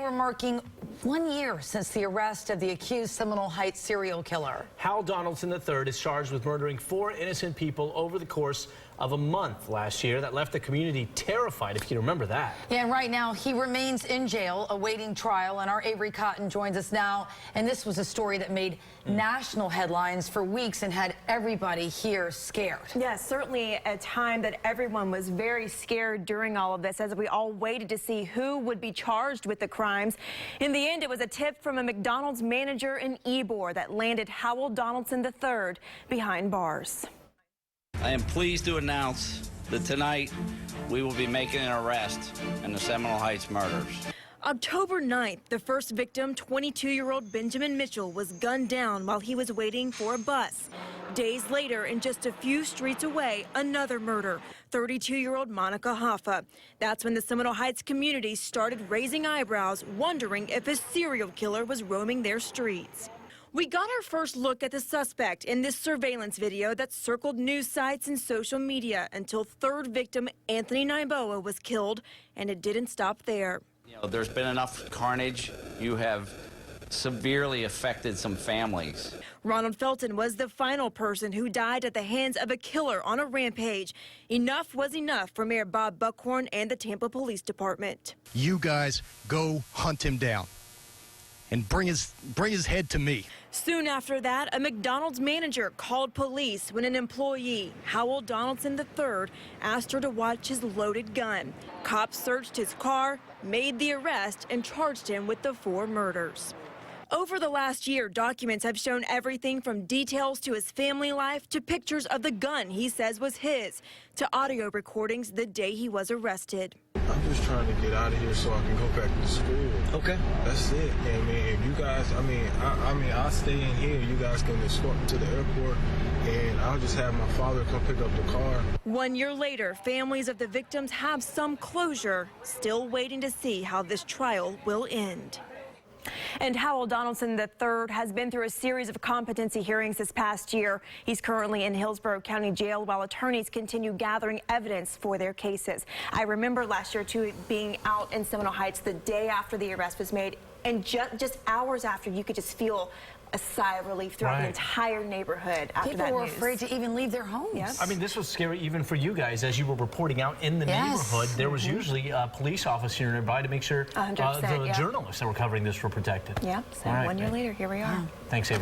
we're marking 1 year since the arrest of the accused Seminole Heights serial killer. Hal Donaldson III is charged with murdering 4 innocent people over the course of a month last year. That left the community terrified, if you remember that. Yeah, and right now he remains in jail awaiting trial, and our Avery Cotton joins us now. And this was a story that made national headlines for weeks and had everybody here scared. Yes, certainly a time that everyone was very scared during all of this, as we all waited to see who would be charged with the crimes. In the end, it was a tip from a McDonald's manager in Ybor that landed Hal Donaldson III behind bars. I am pleased to announce that tonight we will be making an arrest in the Seminole Heights murders. October 9th, the first victim, 22-year-old Benjamin Mitchell, was gunned down while he was waiting for a bus. Days later, and just a few streets away, another murder, 32-year-old Monica Hoffa. That's when the Seminole Heights community started raising eyebrows, wondering if a serial killer was roaming their streets. We got our first look at the suspect in this surveillance video that circled news sites and social media until third victim Anthony Naiboa was killed, and it didn't stop there. You know, there's been enough carnage. You have severely affected some families. Ronald Felton was the final person who died at the hands of a killer on a rampage. Enough was enough for Mayor Bob Buckhorn and the Tampa Police Department. You guys go hunt him down and bring his head to me. Soon after that, a McDonald's manager called police when an employee, Hal Donaldson III, asked her to watch his loaded gun. Cops searched his car, made the arrest, and charged him with the 4 murders. Over the last year, documents have shown everything from details to his family life to pictures of the gun he says was his, to audio recordings the day he was arrested. I'm just trying to get out of here so I can go back to school. Okay. That's it. And I mean, if you guys, I'll stay in here. You guys can escort me to the airport, and I'll just have my father come pick up the car. 1 year later, families of the victims have some closure, still waiting to see how this trial will end. And Hal Donaldson III has been through a series of competency hearings this past year. He's currently in Hillsborough County Jail while attorneys continue gathering evidence for their cases. I remember last year, too, being out in Seminole Heights the day after the arrest was made, and just hours after, you could just feel a sigh of relief throughout the entire neighborhood after that news. People were afraid to even leave their homes. Yep. I mean, this was scary even for you guys as you were reporting out in the neighborhood. There was usually a police officer nearby to make sure the journalists that were covering this were protected. Yeah, so 1 year later, here we are. Thanks, Avery.